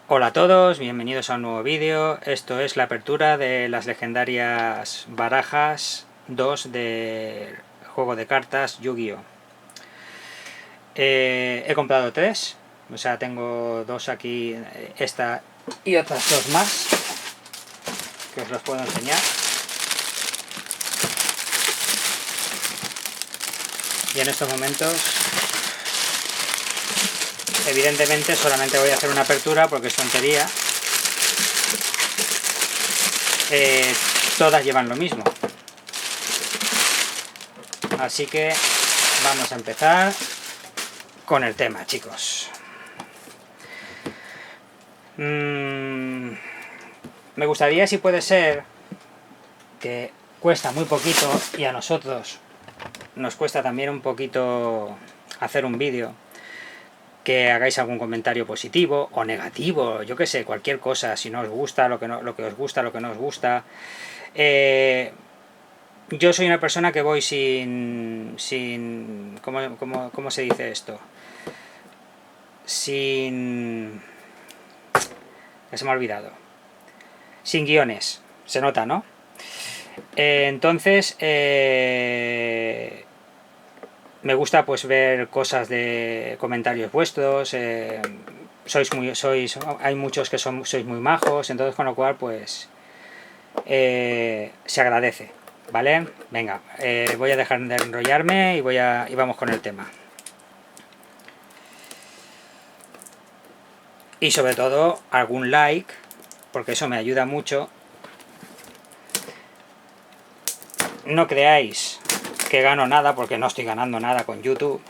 Hola a todos, bienvenidos a un nuevo vídeo. Esto es la apertura de las legendarias barajas 2 de juego de cartas Yu-Gi-Oh! He comprado 3, o sea, tengo 2 aquí, esta y otras 2 más, que os los puedo enseñar. Y en estos momentos, evidentemente, solamente voy a hacer una apertura porque es tontería. Todas llevan lo mismo. Así que vamos a empezar con el tema, chicos. Me gustaría, si puede ser, que cuesta muy poquito y a nosotros nos cuesta también un poquito hacer un vídeo, que hagáis algún comentario positivo o negativo, yo que sé, cualquier cosa, si no os gusta, lo que os gusta, lo que no os gusta. Yo soy una persona que voy sin ¿cómo se dice esto? Ya se me ha olvidado. Sin guiones, se nota, ¿no? Entonces, me gusta pues ver cosas de comentarios vuestros. Hay muchos que sois muy majos, entonces con lo cual pues se agradece, ¿vale? Venga, voy a dejar de enrollarme y vamos con el tema. Y sobre todo algún like, porque eso me ayuda mucho. No creáis que gano nada, porque no estoy ganando nada con YouTube.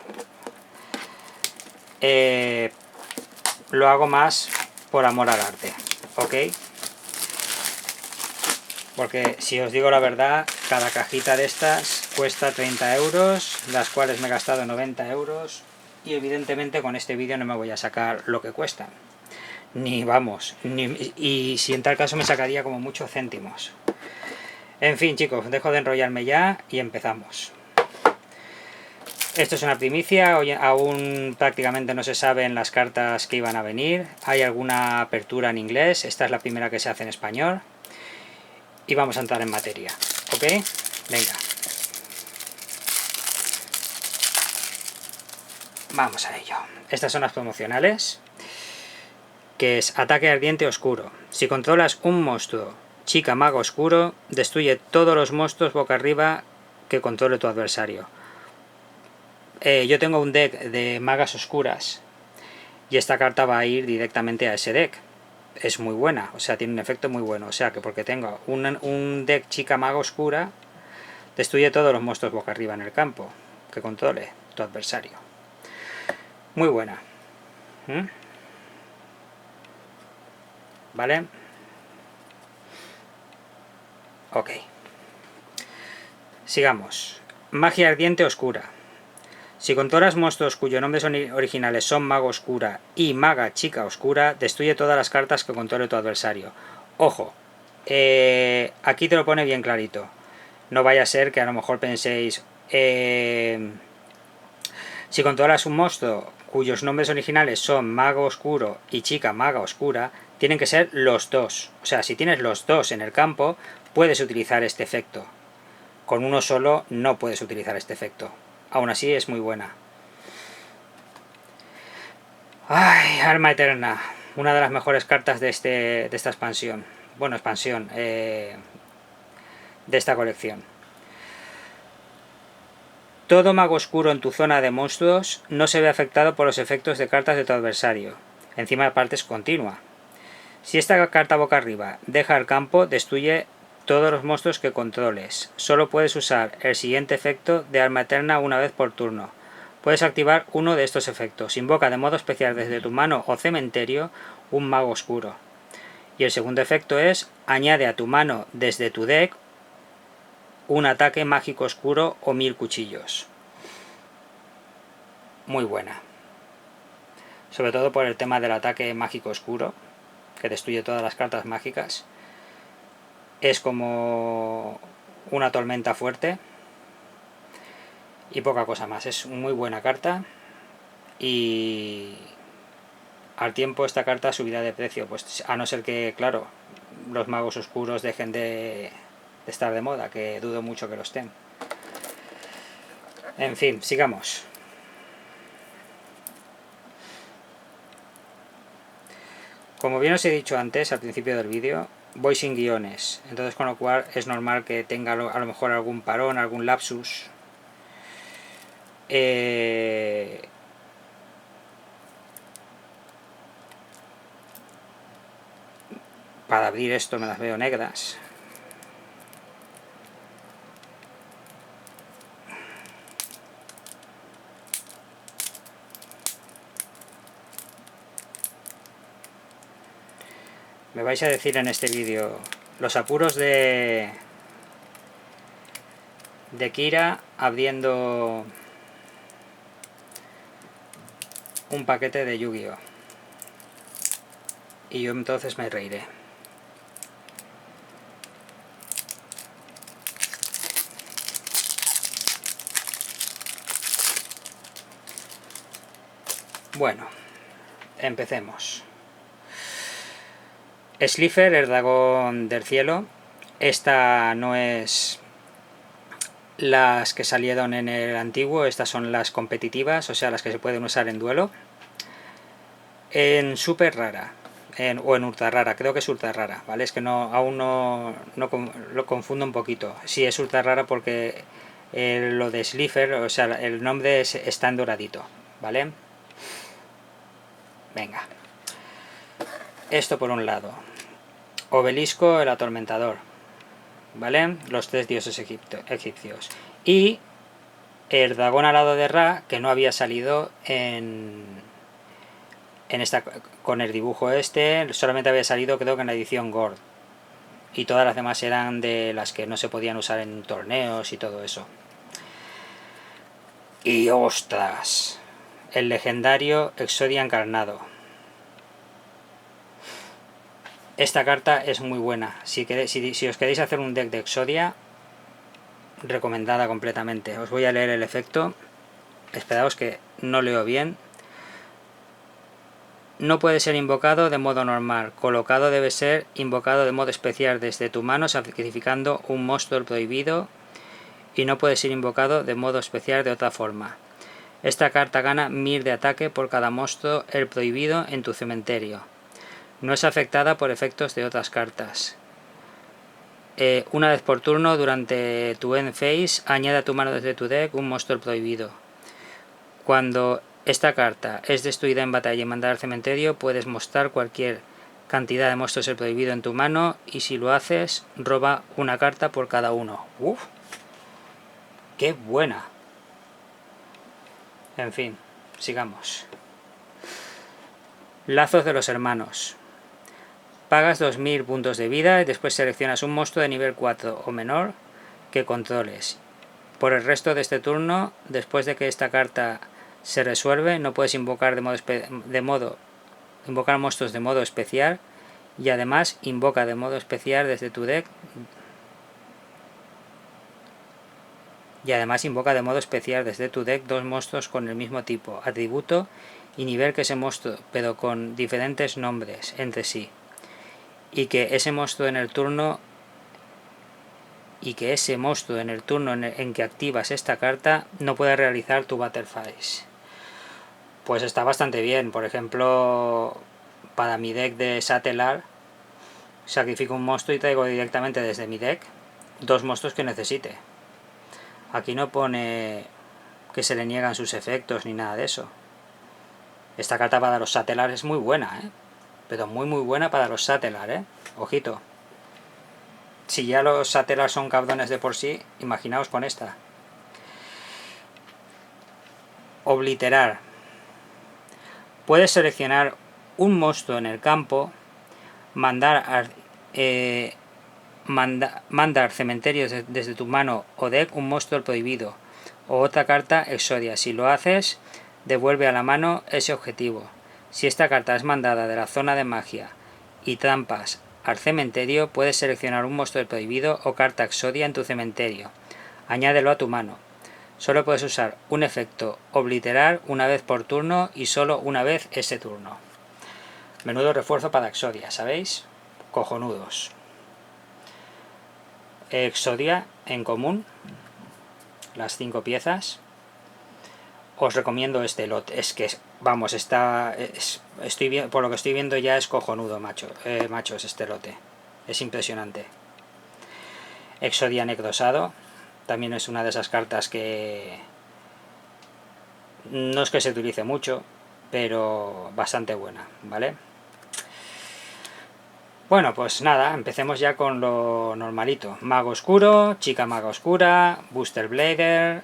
Lo hago más por amor al arte, ¿ok? Porque si os digo la verdad, cada cajita de estas cuesta 30 euros, las cuales me he gastado 90 euros, y evidentemente con este vídeo no me voy a sacar lo que cuestan. Y si en tal caso me sacaría como muchos céntimos. En fin, chicos, dejo de enrollarme ya y empezamos. Esto es una primicia, aún prácticamente no se saben las cartas que iban a venir. Hay alguna apertura en inglés, esta es la primera que se hace en español. Y vamos a entrar en materia, ¿ok? Venga. Vamos a ello. Estas son las promocionales, que es Ataque Ardiente Oscuro. Si controlas un monstruo, chica mago oscuro, destruye todos los monstruos boca arriba que controle tu adversario. Yo tengo un deck de magas oscuras y esta carta va a ir directamente a ese deck. Es muy buena, o sea, tiene un efecto muy bueno. O sea, que porque tengo un deck chica maga oscura, destruye todos los monstruos boca arriba en el campo que controle tu adversario. Muy buena. ¿Vale? Ok. Sigamos. Magia ardiente oscura. Si controlas monstruos cuyos nombres originales son Mago Oscura y Maga Chica Oscura, destruye todas las cartas que controle tu adversario. Ojo, aquí te lo pone bien clarito. No vaya a ser que a lo mejor penséis, si controlas un monstruo cuyos nombres originales son Mago Oscuro y Chica Maga Oscura, tienen que ser los dos. O sea, si tienes los dos en el campo, puedes utilizar este efecto. Con uno solo no puedes utilizar este efecto. Aún así es muy buena. ¡Ay! Alma Eterna. Una de las mejores cartas de esta expansión. Bueno, expansión. De esta colección. Todo mago oscuro en tu zona de monstruos no se ve afectado por los efectos de cartas de tu adversario. Encima de parte es continua. Si esta carta boca arriba deja el campo, destruye todos los monstruos que controles. Solo puedes usar el siguiente efecto de Alma Eterna una vez por turno. Puedes activar uno de estos efectos. Invoca de modo especial desde tu mano o cementerio un mago oscuro. Y el segundo efecto es añade a tu mano desde tu deck un ataque mágico oscuro o 1000 cuchillos. Muy buena. Sobre todo por el tema del ataque mágico oscuro, que destruye todas las cartas mágicas. Es como una tormenta fuerte. Y poca cosa más. Es muy buena carta. Y al tiempo esta carta subirá de precio, pues a no ser que, claro, los magos oscuros dejen de estar de moda, que dudo mucho que lo estén. En fin, sigamos. Como bien os he dicho antes al principio del vídeo, voy sin guiones, entonces con lo cual es normal que tenga a lo mejor algún parón, algún lapsus. Para abrir esto me las veo negras. Me vais a decir en este vídeo los apuros de Kira abriendo un paquete de Yu-Gi-Oh! Y yo entonces me reiré. Bueno, empecemos. Slifer, el dragón del cielo. Esta no es las que salieron en el antiguo, estas son las competitivas, o sea, las que se pueden usar en duelo. En super rara, o en ultra rara, creo que es ultra rara, ¿vale? Es que aún no lo confundo un poquito. Sí, es ultra rara porque lo de Slifer, o sea, el nombre está en doradito, ¿vale? Venga. Esto por un lado. Obelisco, el atormentador, ¿vale? Los 3 dioses egipcios. Y el dragón alado de Ra, que no había salido en esta, con el dibujo este, solamente había salido creo que en la edición Gord. Y todas las demás eran de las que no se podían usar en torneos y todo eso. Y ostras, el legendario Exodia encarnado. Esta carta es muy buena. Si os queréis hacer un deck de Exodia, recomendada completamente. Os voy a leer el efecto. Esperaos que no leo bien. No puede ser invocado de modo normal. Colocado debe ser invocado de modo especial desde tu mano, sacrificando un monstruo prohibido. Y no puede ser invocado de modo especial de otra forma. Esta carta gana 1000 de ataque por cada monstruo el prohibido en tu cementerio. No es afectada por efectos de otras cartas. Una vez por turno durante tu end phase, añade a tu mano desde tu deck un monstruo prohibido. Cuando esta carta es destruida en batalla y mandada al cementerio, puedes mostrar cualquier cantidad de monstruos el prohibido en tu mano, y si lo haces, roba una carta por cada uno. ¡Uf! ¡Qué buena! En fin, sigamos. Lazos de los hermanos. Pagas 2000 puntos de vida y después seleccionas un monstruo de nivel 4 o menor que controles. Por el resto de este turno, después de que esta carta se resuelve, no puedes invocar invocar monstruos de modo especial, y además invoca de modo especial desde tu deck. Dos monstruos con el mismo tipo, atributo y nivel que ese monstruo, pero con diferentes nombres entre sí. Y que ese monstruo en el turno en que activas esta carta no puede realizar tu Battle Phase. Pues está bastante bien. Por ejemplo, para mi deck de Satellar, sacrifico un monstruo y traigo directamente desde mi deck 2 monstruos que necesite. Aquí no pone que se le niegan sus efectos ni nada de eso. Esta carta para los Satellar es muy buena, pero muy buena para los Satellar, ojito. Si ya los Satellar son cabrones de por sí, imaginaos con esta. Obliterar. Puedes seleccionar un monstruo en el campo, mandar cementerios desde tu mano o deck un monstruo prohibido o otra carta Exodia. Si lo haces, devuelve a la mano ese objetivo. Si esta carta es mandada de la zona de magia y trampas al cementerio, puedes seleccionar un monstruo prohibido o carta Exodia en tu cementerio. Añádelo a tu mano. Solo puedes usar un efecto obliterar una vez por turno y solo una vez ese turno. Menudo refuerzo para Exodia, ¿sabéis? Cojonudos. Exodia en común, las 5 piezas. Os recomiendo este lote. Es que, vamos, por lo que estoy viendo ya es cojonudo, machos, este lote. Es impresionante. Exodia necrosado. También es una de esas cartas que no es que se utilice mucho, pero bastante buena, ¿vale? Bueno, pues nada, empecemos ya con lo normalito. Mago Oscuro, Chica Maga Oscura, Booster Blader,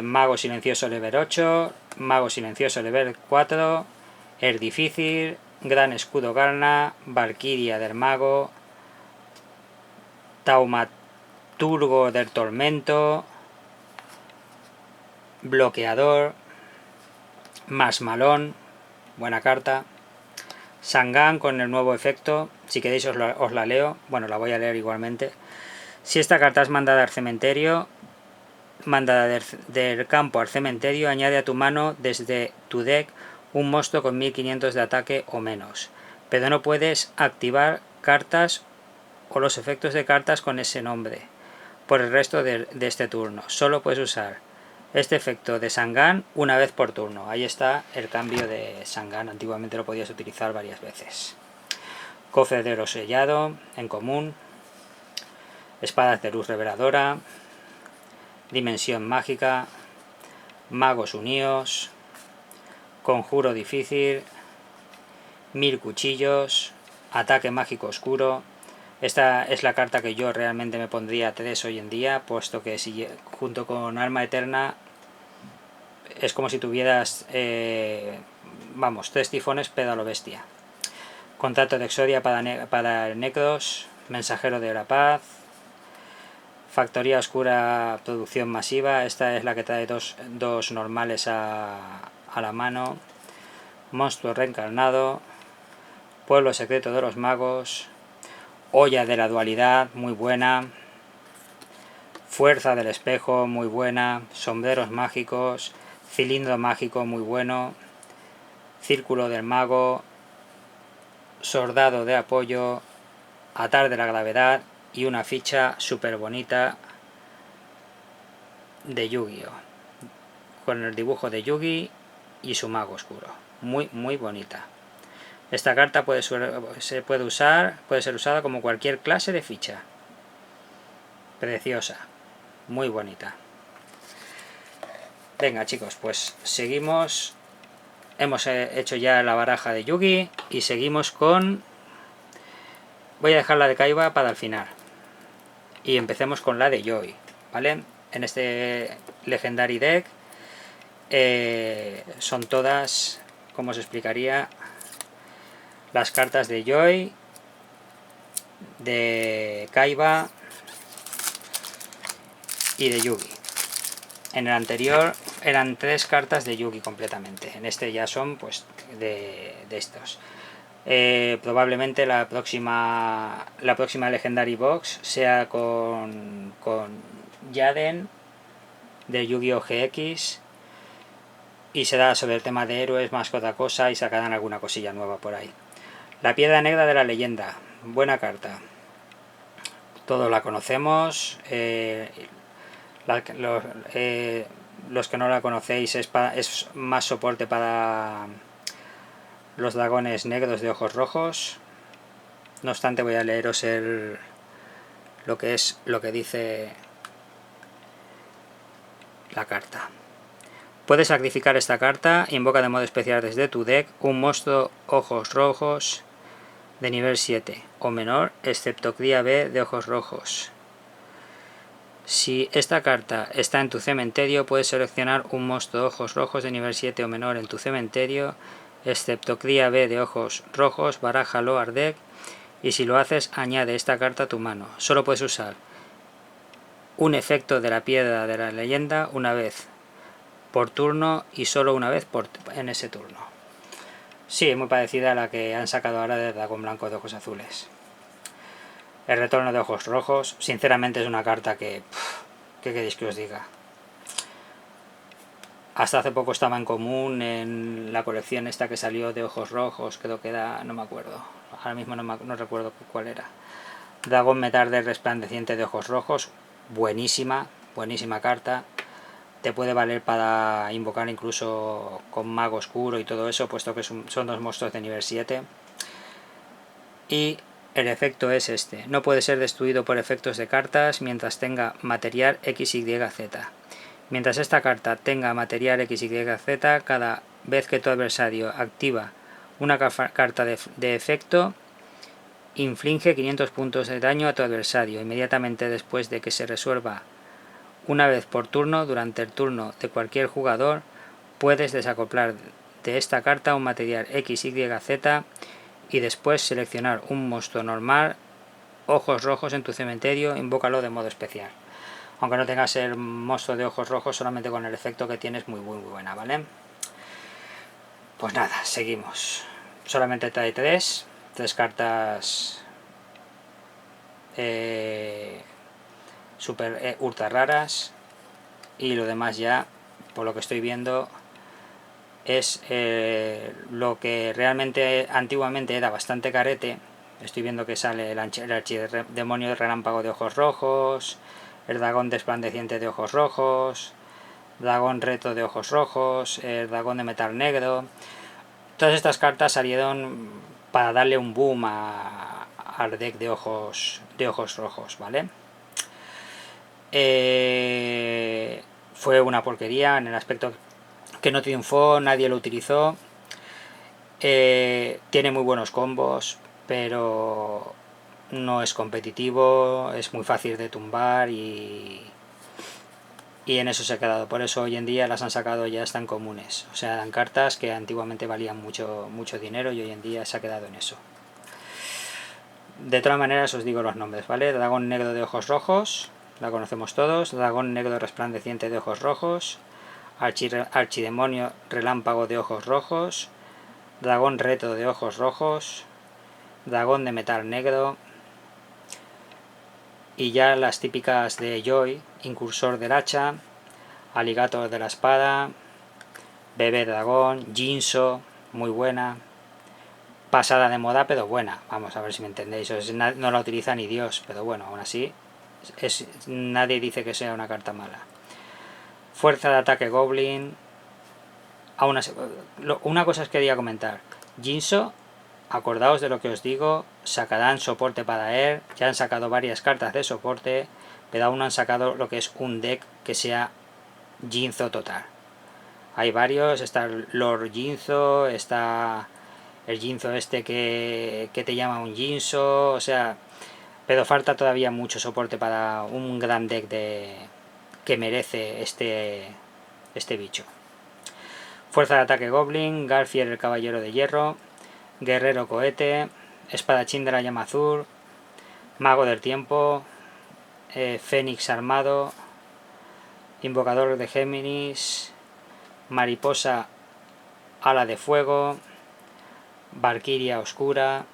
Mago Silencioso Level 8, Mago Silencioso Level 4, Difícil, Gran Escudo Garna, Valquiria del Mago, Taumaturgo del Tormento, Bloqueador, Masmalón, buena carta, Sangan con el nuevo efecto, si queréis os la leo, bueno, la voy a leer igualmente. Si esta carta es mandada al cementerio, mandada del campo al cementerio, añade a tu mano desde tu deck un monstruo con 1500 de ataque o menos, pero no puedes activar cartas o los efectos de cartas con ese nombre por el resto de este turno. Solo puedes usar este efecto de Sangan una vez por turno. Ahí está el cambio de Sangan. Antiguamente lo podías utilizar varias veces. Cofre de oro sellado, en común. Espadas de luz reveladora. Dimensión mágica. Magos unidos. Conjuro difícil. 1000 cuchillos. Ataque mágico oscuro. Esta es la carta que yo realmente me pondría 3 hoy en día, puesto que si junto con Alma Eterna es como si tuvieras, vamos, 3 tifones pero a lo bestia. Contrato de Exodia para el Necros, Mensajero de la Paz, Factoría Oscura, producción masiva. Esta es la que trae dos normales a la mano. Monstruo reencarnado, Pueblo secreto de los magos, Olla de la dualidad, muy buena. Fuerza del espejo, muy buena. Sombreros mágicos, cilindro mágico, muy bueno. Círculo del mago, soldado de apoyo, atar de la gravedad y una ficha súper bonita de Yu-Gi-Oh! Con el dibujo de Yugi y su mago oscuro. Muy, muy bonita. Esta carta puede ser usada como cualquier clase de ficha. Preciosa. Muy bonita. Venga chicos, pues seguimos. Hemos hecho ya la baraja de Yugi y seguimos con... Voy a dejar la de Kaiba para el final. Y empecemos con la de Joy, ¿vale? En este Legendary Deck son todas, como os explicaría, las cartas de Joy, de Kaiba y de Yugi. En el anterior eran 3 cartas de Yugi completamente. En este ya son pues de estos. Probablemente la próxima Legendary Box sea con Yaden de Yu-Gi-Oh! GX y será sobre el tema de héroes más que otra cosa y sacarán alguna cosilla nueva por ahí. La piedra negra de la leyenda, buena carta, todos la conocemos. Los que no la conocéis es más soporte para los dragones negros de ojos rojos. No obstante, voy a leeros lo que dice la carta. Puedes sacrificar esta carta, invoca de modo especial desde tu deck un monstruo ojos rojos de nivel 7 o menor, excepto cría B de ojos rojos. Si esta carta está en tu cementerio, puedes seleccionar un monstruo ojos rojos de nivel 7 o menor en tu cementerio, excepto cría B de ojos rojos, barájalo al deck y si lo haces, añade esta carta a tu mano. Solo puedes usar un efecto de la piedra de la leyenda una vez por turno y solo una vez en ese turno. Sí, muy parecida a la que han sacado ahora de dragón blanco de ojos azules. El retorno de ojos rojos, sinceramente es una carta que... ¿Qué queréis que os diga? hasta hace poco estaba en común en la colección esta que salió de ojos rojos, creo que era, no me acuerdo, ahora mismo no recuerdo cuál era. Dagon Metarde resplandeciente de ojos rojos, buenísima carta. Te puede valer para invocar incluso con mago oscuro y todo eso, puesto que son 2 monstruos de nivel 7. Y el efecto es este: no puede ser destruido por efectos de cartas mientras tenga material XYZ. Mientras esta carta tenga material XYZ, cada vez que tu adversario activa una carta de efecto, inflige 500 puntos de daño a tu adversario inmediatamente después de que se resuelva una vez por turno. Durante el turno de cualquier jugador puedes desacoplar de esta carta un material XYZ y después seleccionar un monstruo normal ojos rojos en tu cementerio, invócalo de modo especial. Aunque no tengas el monstruo de ojos rojos, solamente con el efecto que tienes muy buena, ¿vale? Pues nada, seguimos. Solamente trae 3 cartas super ultra raras, y lo demás ya, por lo que estoy viendo, es lo que realmente antiguamente era bastante carete. Estoy viendo que sale el archidemonio de relámpago de ojos rojos, el dragón desplandeciente de ojos rojos, dragón reto de ojos rojos, el dragón de metal negro. Todas estas cartas salieron para darle un boom al deck de ojos rojos, ¿vale? Fue una porquería en el aspecto que no triunfó, nadie lo utilizó. Tiene muy buenos combos, pero no es competitivo, es muy fácil de tumbar y en eso se ha quedado. Por eso hoy en día las han sacado, ya están comunes. O sea, dan cartas que antiguamente valían mucho dinero y hoy en día se ha quedado en eso. De todas maneras os digo los nombres, ¿vale? Dragón negro de ojos rojos, la conocemos todos. Dragón negro resplandeciente de ojos rojos, archidemonio relámpago de ojos rojos, dragón reto de ojos rojos, dragón de metal negro, y ya las típicas de Joy: incursor del hacha, aligator de la espada, bebé dragón, Jinso, muy buena, pasada de moda pero buena, vamos a ver si me entendéis. No la utiliza ni Dios, pero bueno, aún así nadie dice que sea una carta mala. Fuerza de ataque Goblin. Una cosa os quería comentar: Jinso, acordaos de lo que os digo, sacarán soporte para él, ya han sacado varias cartas de soporte, pero aún no han sacado lo que es un deck que sea Jinzo total. Hay varios, está el Lord Jinzo, está el Jinzo este que te llama un Jinzo, o sea, pero falta todavía mucho soporte para un gran deck que merece este bicho. Fuerza de ataque Goblin, Garfield el caballero de hierro, guerrero cohete, espadachín de la llama azul, mago del tiempo, fénix armado, invocador de Géminis, mariposa ala de fuego, valquiria oscura,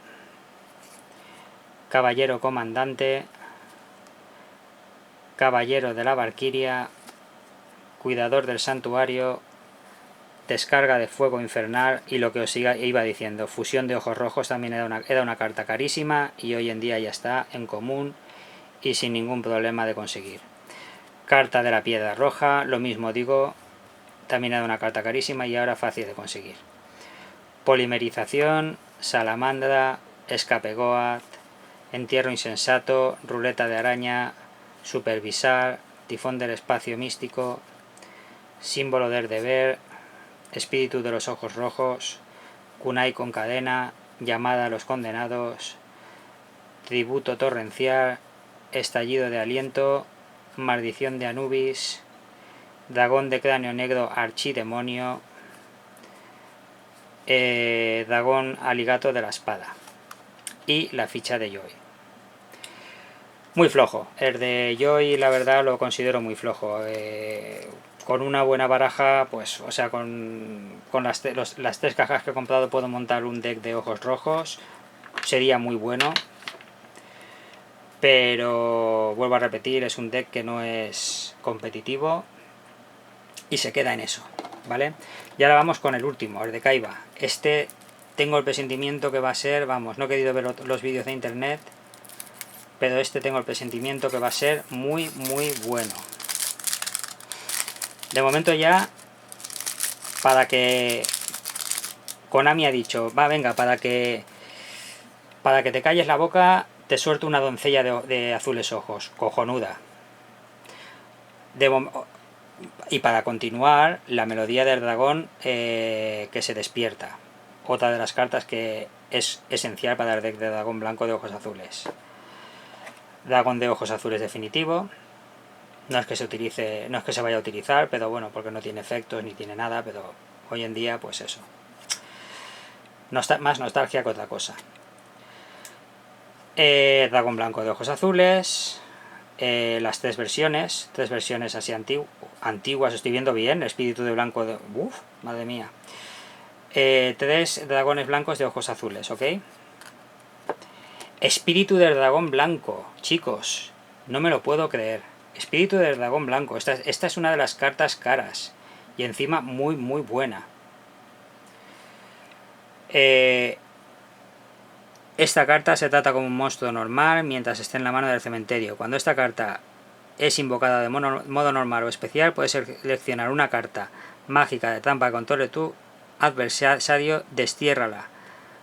caballero comandante, caballero de la valquiria, cuidador del santuario, descarga de fuego infernal, y lo que os iba diciendo, fusión de ojos rojos también era una carta carísima y hoy en día ya está en común y sin ningún problema de conseguir. Carta de la piedra roja, lo mismo digo, también era una carta carísima y ahora fácil de conseguir. Polimerización, salamandra, escape Goat, entierro insensato, ruleta de araña, supervisar, tifón del espacio místico, símbolo del deber, espíritu de los ojos rojos, kunai con cadena, llamada a los condenados, tributo torrencial, estallido de aliento, maldición de Anubis, dragón de cráneo negro archidemonio, dragón aligato de la espada, y la ficha de Joy. Muy flojo, el de Joy la verdad lo considero muy flojo. Con una buena baraja, pues, o sea, con las 3 cajas que he comprado puedo montar un deck de ojos rojos, sería muy bueno, pero vuelvo a repetir, es un deck que no es competitivo y se queda en eso. ¿vale? Y ahora vamos con el último, el de Kaiba. Este tengo el presentimiento que va a ser, vamos, no he querido ver los vídeos de internet, pero este tengo el presentimiento que va a ser muy bueno. De momento ya, para que Konami ha dicho, va, venga, para que te calles la boca, te suelto una doncella de azules ojos, cojonuda. Y para continuar, la melodía del dragón que se despierta. Otra de las cartas que es esencial para el deck de dragón blanco de ojos azules. Dragón de ojos azules definitivo. No es que se utilice, no es que se vaya a utilizar, pero bueno, porque no tiene efectos ni tiene nada, pero hoy en día, pues eso. Más nostalgia que otra cosa. Dragón blanco de ojos azules. Las tres versiones así antiguas, estoy viendo bien. Espíritu de blanco de... Uf, madre mía. 3 dragones blancos de ojos azules, ¿ok? Espíritu del dragón blanco, chicos, no me lo puedo creer. Espíritu del dragón blanco, esta es una de las cartas caras y encima muy buena. Esta carta se trata como un monstruo normal mientras esté en la mano del cementerio. Cuando esta carta es invocada de modo normal o especial, puedes seleccionar una carta mágica de trampa que controle tu adversario, destiérrala.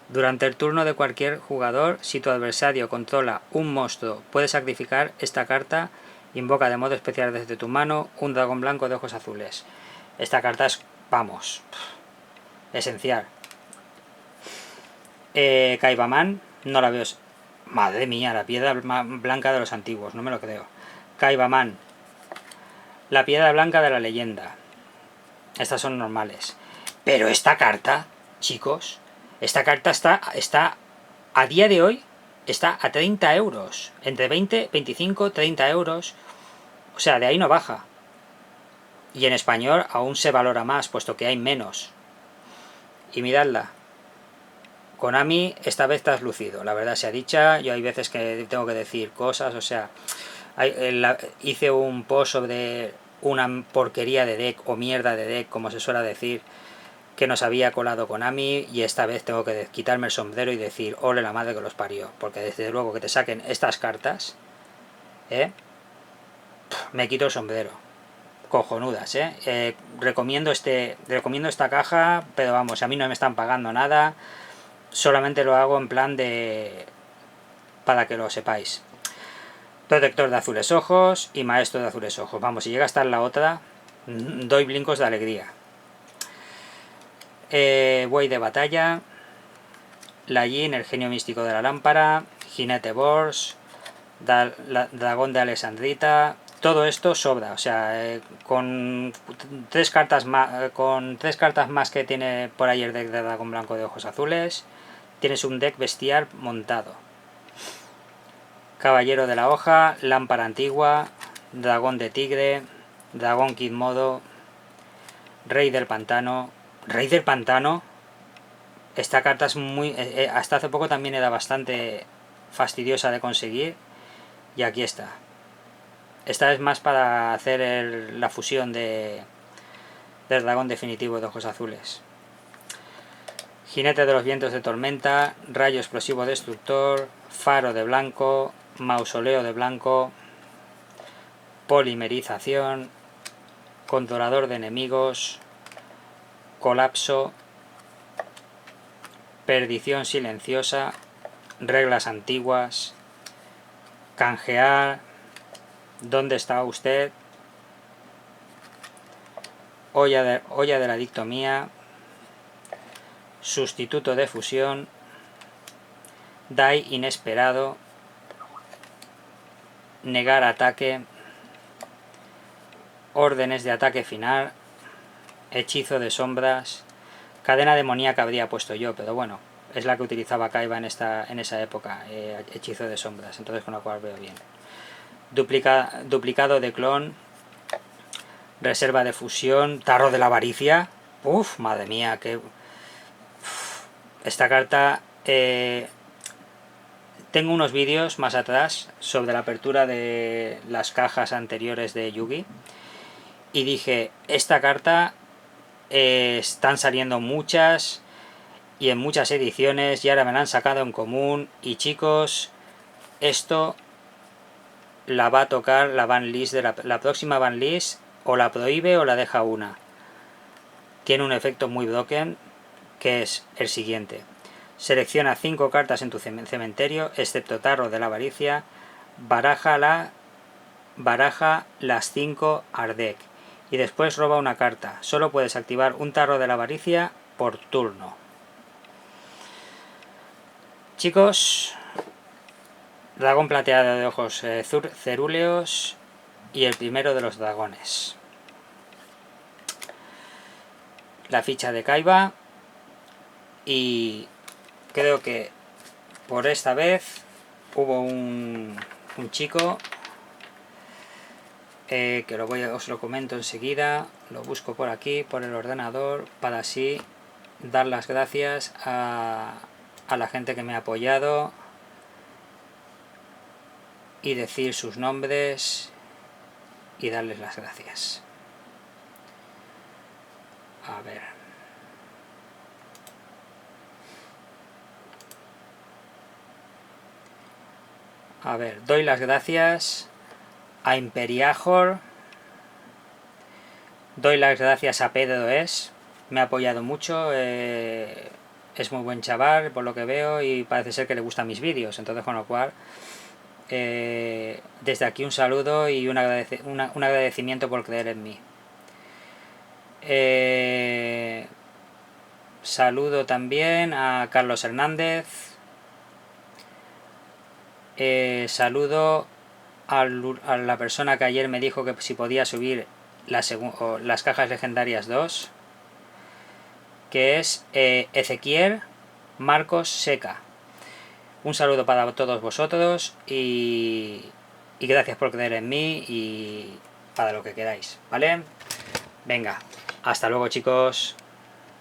Durante el turno de cualquier jugador, si tu adversario controla un monstruo, puedes sacrificar esta carta. Invoca de modo especial desde tu mano un dragón blanco de ojos azules. Esta carta es, vamos, esencial. Kaibaman, no la veo. Madre mía, la piedra blanca de los antiguos, no me lo creo. Kaibaman, la piedra blanca de la leyenda. Estas son normales. Pero esta carta, chicos, esta carta está a día de hoy, está a 30 euros. Entre 20, 25, 30 euros. O sea, de ahí no baja. Y en español aún se valora más, puesto que hay menos. Y miradla. Konami esta vez te has lucido, la verdad sea dicha. Yo hay veces que tengo que decir cosas, o sea, hice un post sobre una porquería de deck o mierda de deck, como se suele decir, que nos había colado Konami, y esta vez tengo que quitarme el sombrero y decir, ole la madre que los parió, porque desde luego que te saquen estas cartas, me quito el sombrero. Cojonudas, recomiendo esta caja, pero vamos, a mí no me están pagando nada. Solamente lo hago en plan de... para que lo sepáis. Protector de azules ojos y maestro de azules ojos. Vamos, si llega a estar la otra, doy blincos de alegría. Buey de batalla. Lajin, el genio místico de la lámpara. Jinete Bors. Dragón de Alessandrita. Todo esto sobra, o sea, con 3 cartas más que tiene por ahí el deck de dragón blanco de ojos azules, tienes un deck bestial montado. Caballero de la hoja, lámpara antigua, dragón de tigre, dragón Kid modo, rey del pantano. Rey del pantano, esta carta es muy... hasta hace poco también era bastante fastidiosa de conseguir, y aquí está. Esta es más para hacer la fusión del dragón definitivo de ojos azules. Jinete de los vientos de tormenta, rayo explosivo destructor, faro de blanco, mausoleo de blanco, polimerización, controlador de enemigos, colapso, perdición silenciosa, reglas antiguas, canjear, ¿dónde está usted? Olla de la dictomía, sustituto de fusión, die inesperado, negar ataque, órdenes de ataque final, hechizo de sombras, cadena demoníaca habría puesto yo, pero bueno, es la que utilizaba Kaiba en esa época, hechizo de sombras, entonces con lo cual veo bien. Duplicado de clon, reserva de fusión, tarro de la avaricia. Uf, madre mía, que... Esta carta... tengo unos vídeos más atrás sobre la apertura de las cajas anteriores de Yugi, y dije, esta carta están saliendo muchas y en muchas ediciones y ahora me la han sacado en común y chicos, esto la va a tocar la banlist de la próxima banlist, o la prohíbe o la deja una. Tiene un efecto muy broken que es el siguiente: selecciona 5 cartas en tu cementerio excepto Tarro de la Avaricia, baraja las 5 Ardek y después roba una carta. Solo puedes activar un Tarro de la Avaricia por turno. Chicos, dragón plateado de ojos cerúleos y el primero de los dragones. La ficha de Kaiba, y creo que por esta vez hubo un chico que os lo comento enseguida, lo busco por aquí, por el ordenador, para así dar las gracias a la gente que me ha apoyado y decir sus nombres y darles las gracias. A ver. Doy las gracias a Imperiajor, doy las gracias a Pedro me ha apoyado mucho, es muy buen chaval por lo que veo y parece ser que le gustan mis vídeos, entonces con lo cual desde aquí un saludo y un agradecimiento por creer en mí. Saludo también a Carlos Hernández. Saludo a la persona que ayer me dijo que si podía subir las cajas legendarias 2, que es Ezequiel Marcos Seca. Un saludo para todos vosotros y gracias por creer en mí y para lo que queráis, ¿vale? Venga, hasta luego chicos.